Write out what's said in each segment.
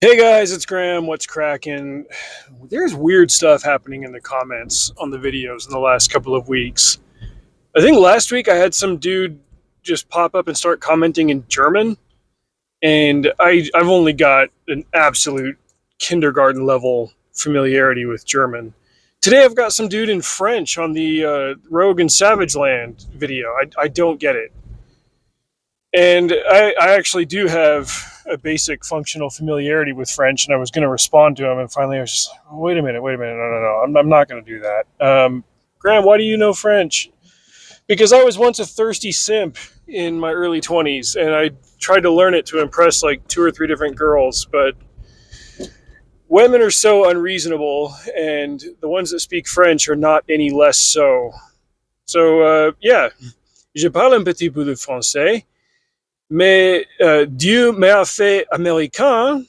Hey guys, it's Graham. What's cracking? There's weird stuff happening in the comments on the videos in the last couple of weeks. I think last week I had some dude just pop up and start commenting in German, and I've only got an absolute kindergarten level familiarity with German. Today I've got some dude in French on the Rogue and Savage Land video. I don't get it. And I actually do have a basic functional familiarity with French, and I was going to respond to him, and finally I was just like, oh, wait a minute, no, I'm not going to do that. Graham, why do you know French? Because I was once a thirsty simp in my early 20s, and I tried to learn it to impress like two or three different girls, but women are so unreasonable, and the ones that speak French are not any less so. So, yeah, je parle un petit peu de français. Mais Dieu m'a fait américain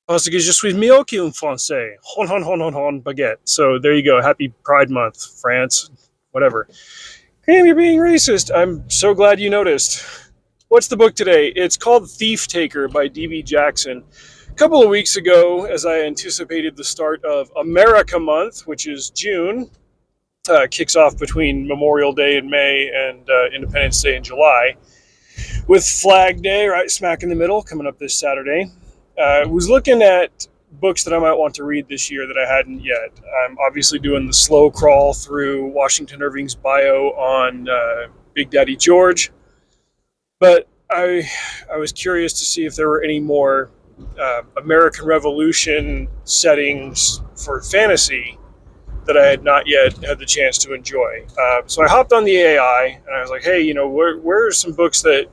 parce que je suis mieux qu'un français. Hon, hon, hon, hon, hon, baguette. So there you go. Happy Pride Month, France. Whatever. Graham, you're being racist. I'm so glad you noticed. What's the book today? It's called THIEFTAKER by D.B. Jackson. A couple of weeks ago, as I anticipated the start of America Month, which is June, kicks off between Memorial Day in May and Independence Day in July, with Flag Day right smack in the middle coming up this Saturday. Was looking at books that I might want to read this year that I hadn't yet. I'm obviously doing the slow crawl through Washington Irving's bio on Big Daddy George, but I was curious to see if there were any more American Revolution settings for fantasy that I had not yet had the chance to enjoy. So I hopped on the AI and I was like, hey, where are some books that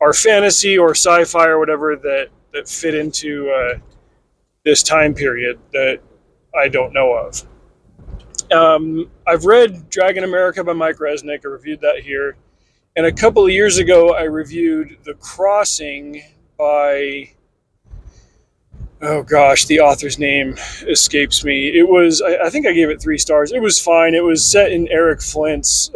are fantasy or sci-fi or whatever that fit into this time period that I don't know of. I've read Dragon America by Mike Resnick. I reviewed that here. And a couple of years ago, I reviewed The Crossing by, oh gosh, the author's name escapes me. It was, I think I gave it 3 stars. It was fine. It was set in Eric Flint's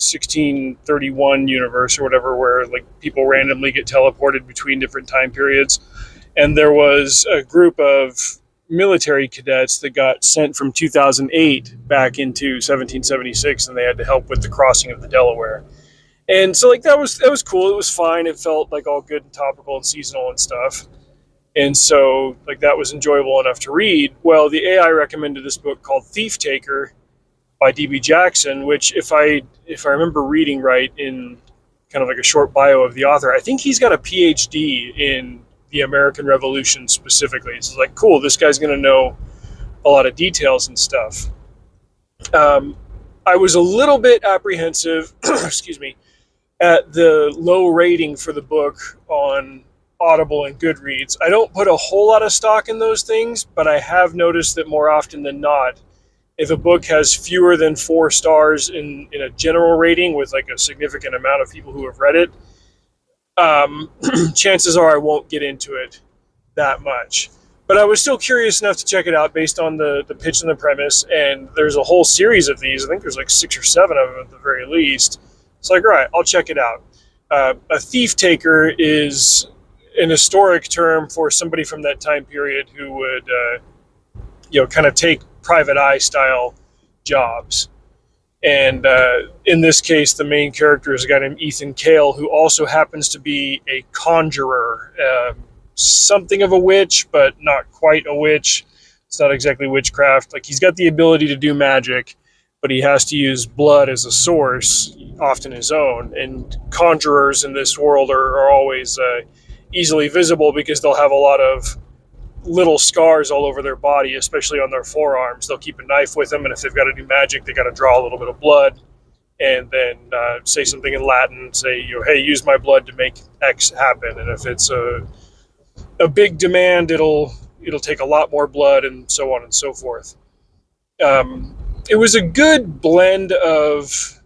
1631 universe or whatever, where like people randomly get teleported between different time periods. And there was a group of military cadets that got sent from 2008 back into 1776, and they had to help with the crossing of the Delaware. And so like that was cool. It was fine. It felt like all good and topical and seasonal and stuff. And so like that was enjoyable enough to read. Well, the AI recommended this book called THIEFTAKER by D.B. Jackson, which if I remember reading right in kind of like a short bio of the author, I think he's got a PhD in the American Revolution specifically. So it's like, cool, this guy's going to know a lot of details and stuff. I was a little bit apprehensive, excuse me, at the low rating for the book on Audible and Goodreads. I don't put a whole lot of stock in those things, but I have noticed that more often than not, if a book has fewer than 4 stars in a general rating with like a significant amount of people who have read it, chances are I won't get into it that much. But I was still curious enough to check it out based on the pitch and the premise, and there's a whole series of these. I think there's like 6 or 7 of them at the very least. It's like, all right, I'll check it out. A thief taker is an historic term for somebody from that time period who would, kind of take private eye style jobs. And in this case, the main character is a guy named Ethan Cale, who also happens to be a conjurer, something of a witch, but not quite a witch. It's not exactly witchcraft. Like, he's got the ability to do magic, but he has to use blood as a source, often his own. And conjurers in this world are always easily visible because they'll have a lot of little scars all over their body, especially on their forearms. They'll keep a knife with them, and if they've got to do magic, they got to draw a little bit of blood and then say something in Latin, say, hey, use my blood to make X happen. And if it's a big demand, it'll take a lot more blood, and so on and so forth. It was a good blend of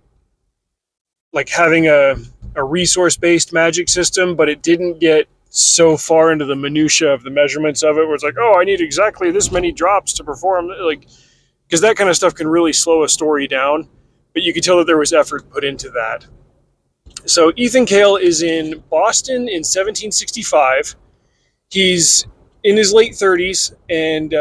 like having a resource-based magic system, but it didn't get so far into the minutia of the measurements of it where it's like, oh, I need exactly this many drops to perform, like, because that kind of stuff can really slow a story down, but you could tell that there was effort put into that. So Ethan Cale is in Boston in 1765. He's in his late 30s, and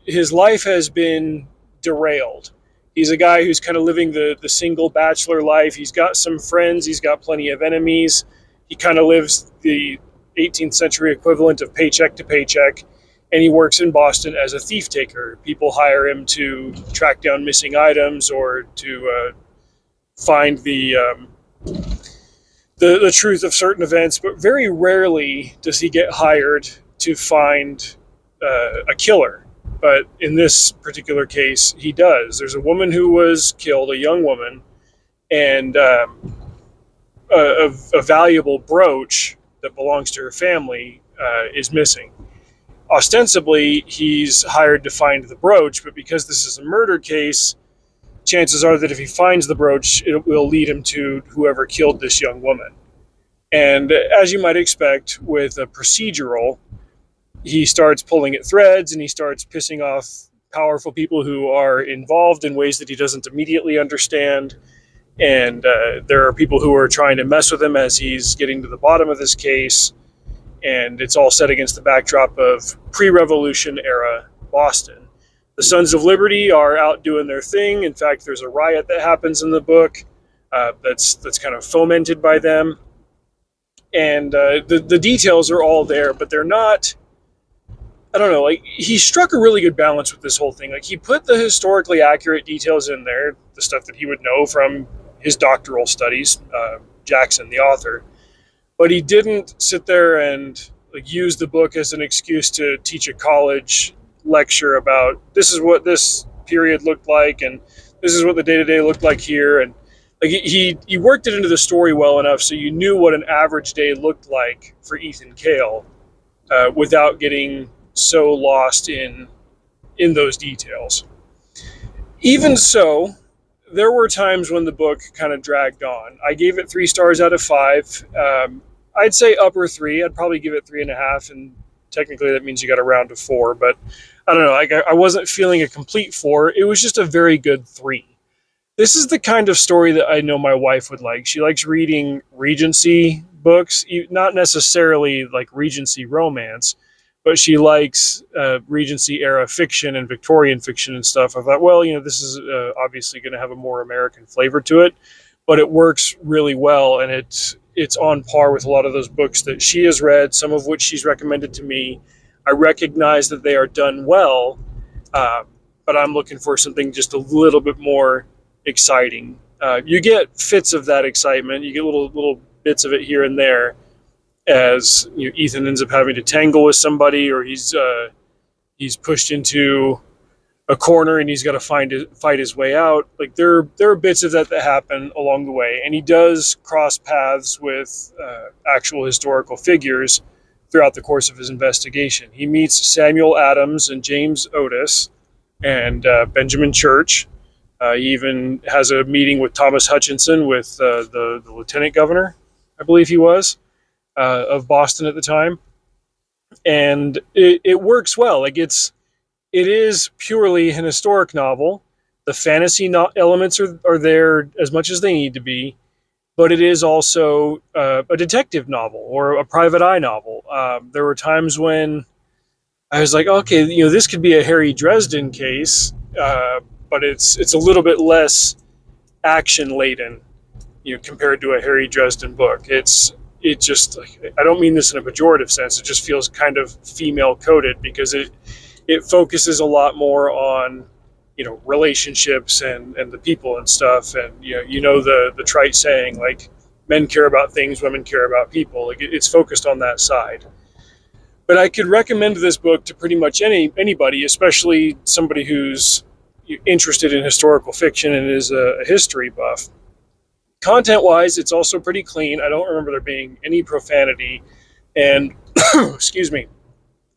his life has been derailed. He's a guy who's kind of living the single bachelor life. He's got some friends, he's got plenty of enemies. He kind of lives the 18th century equivalent of paycheck to paycheck, and he works in Boston as a thief taker. People hire him to track down missing items or to find the truth of certain events, but very rarely does he get hired to find a killer. But in this particular case, he does. There's a woman who was killed, a young woman, and a valuable brooch that belongs to her family is missing. Ostensibly, he's hired to find the brooch, but because this is a murder case, chances are that if he finds the brooch, it will lead him to whoever killed this young woman. And as you might expect with a procedural, he starts pulling at threads, and he starts pissing off powerful people who are involved in ways that he doesn't immediately understand. And there are people who are trying to mess with him as he's getting to the bottom of this case. And it's all set against the backdrop of pre-revolution era Boston. The Sons of Liberty are out doing their thing. In fact, there's a riot that happens in the book that's kind of fomented by them. And the details are all there, but they're not, I don't know, like, he struck a really good balance with this whole thing. Like, he put the historically accurate details in there, the stuff that he would know from his doctoral studies, Jackson, the author, but he didn't sit there and like use the book as an excuse to teach a college lecture about this is what this period looked like and this is what the day-to-day looked like here. And like he worked it into the story well enough so you knew what an average day looked like for Ethan Cale without getting so lost in those details. Even so, there were times when the book kind of dragged on. I gave it 3 stars out of 5. I'd say upper 3. I'd probably give it 3.5, and technically that means you got a round to 4. But I don't know. Like I wasn't feeling a complete 4. It was just a very good 3. This is the kind of story that I know my wife would like. She likes reading Regency books, not necessarily like Regency romance, but she likes Regency era fiction and Victorian fiction and stuff. I thought, well, this is obviously going to have a more American flavor to it, but it works really well, and it's on par with a lot of those books that she has read, some of which she's recommended to me. I recognize that they are done well, but I'm looking for something just a little bit more exciting. You get fits of that excitement. You get little bits of it here and there, as Ethan ends up having to tangle with somebody, or he's pushed into a corner and he's got to fight his way out. Like there are bits of that happen along the way, and he does cross paths with actual historical figures throughout the course of his investigation. He meets Samuel Adams and James Otis and Benjamin Church. He even has a meeting with Thomas Hutchinson, with the lieutenant governor, I believe he was, of Boston at the time. And it works well. Like it is purely an historic novel. The fantasy elements are there as much as they need to be, but it is also a detective novel or a private eye novel. There were times when I was like, okay, this could be a Harry Dresden case, but it's a little bit less action laden, compared to a Harry Dresden book. It just, I don't mean this in a pejorative sense. It just feels kind of female coded because it focuses a lot more on, relationships and the people and stuff. And, the trite saying, like, men care about things, women care about people. Like it's focused on that side. But I could recommend this book to pretty much anybody, especially somebody who's interested in historical fiction and is a history buff. Content-wise, it's also pretty clean. I don't remember there being any profanity. And, excuse me,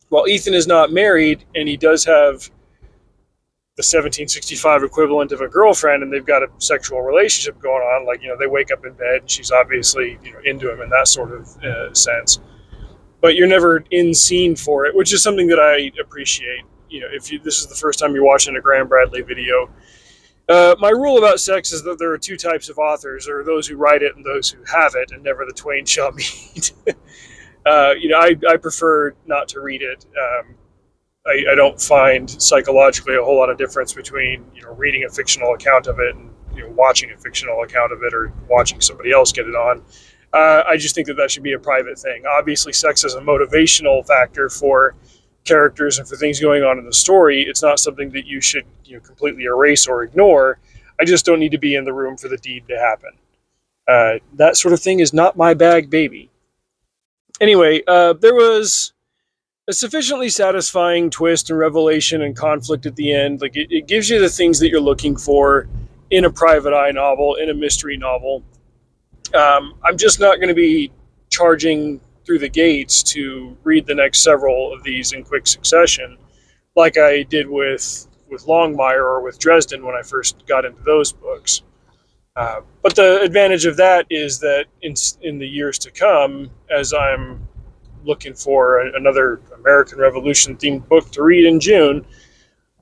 while Ethan is not married and he does have the 1765 equivalent of a girlfriend and they've got a sexual relationship going on, like, they wake up in bed and she's obviously, into him in that sort of sense. But you're never in scene for it, which is something that I appreciate. If this is the first time you're watching a Graham Bradley video, my rule about sex is that there are 2 types of authors. There are those who write it and those who have it, and never the twain shall meet. I prefer not to read it. I don't find psychologically a whole lot of difference between reading a fictional account of it and watching a fictional account of it or watching somebody else get it on. I just think that should be a private thing. Obviously, sex is a motivational factor for characters and for things going on in the story. It's not something that you should completely erase or ignore. I just don't need to be in the room for the deed to happen. That sort of thing is not my bag, baby. Anyway, there was a sufficiently satisfying twist and revelation and conflict at the end. Like it gives you the things that you're looking for in a private eye novel, in a mystery novel. I'm just not going to be charging through the gates to read the next several of these in quick succession, like I did with Longmire or with Dresden when I first got into those books. But the advantage of that is that in the years to come, as I'm looking for another American Revolution themed book to read in June,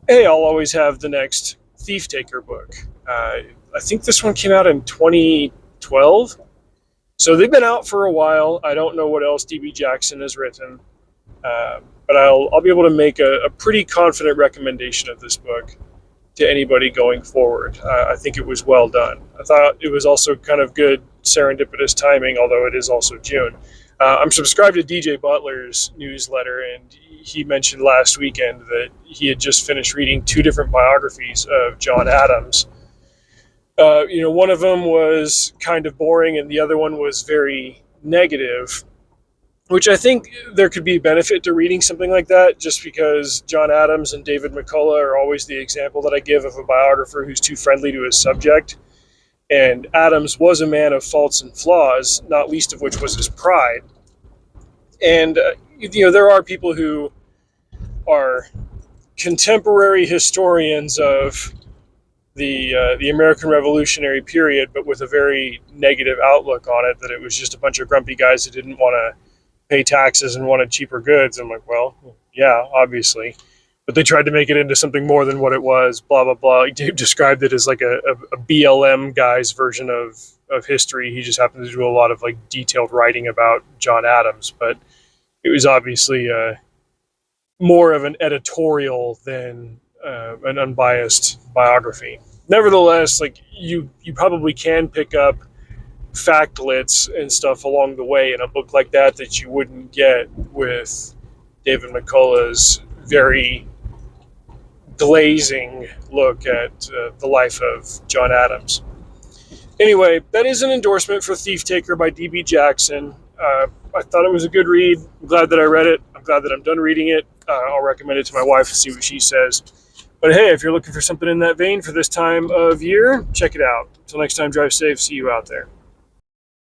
hey, I'll always have the next THIEFTAKER book. I think this one came out in 2012. So they've been out for a while. I don't know what else D.B. Jackson has written, but I'll be able to make a pretty confident recommendation of this book to anybody going forward. I think it was well done. I thought it was also kind of good serendipitous timing, although it is also June. I'm subscribed to DJ Butler's newsletter, and he mentioned last weekend that he had just finished reading 2 different biographies of John Adams. One of them was kind of boring, and the other one was very negative, which I think there could be benefit to reading something like that, just because John Adams and David McCullough are always the example that I give of a biographer who's too friendly to his subject. And Adams was a man of faults and flaws, not least of which was his pride. And, there are people who are contemporary historians of the American Revolutionary period, but with a very negative outlook on it, that it was just a bunch of grumpy guys that didn't want to pay taxes and wanted cheaper goods. I'm like, well, yeah, obviously. But they tried to make it into something more than what it was, blah, blah, blah. Dave described it as like a BLM guy's version of history. He just happened to do a lot of like detailed writing about John Adams, but it was obviously more of an editorial than an unbiased biography. Nevertheless, like you probably can pick up factlets and stuff along the way in a book like that you wouldn't get with David McCullough's very glazing look at the life of John Adams. Anyway, that is an endorsement for THIEFTAKER by D.B. Jackson. I thought it was a good read. I'm glad that I read it. I'm glad that I'm done reading it. I'll recommend it to my wife and see what she says. But hey, if you're looking for something in that vein for this time of year, check it out. Until next time, drive safe. See you out there.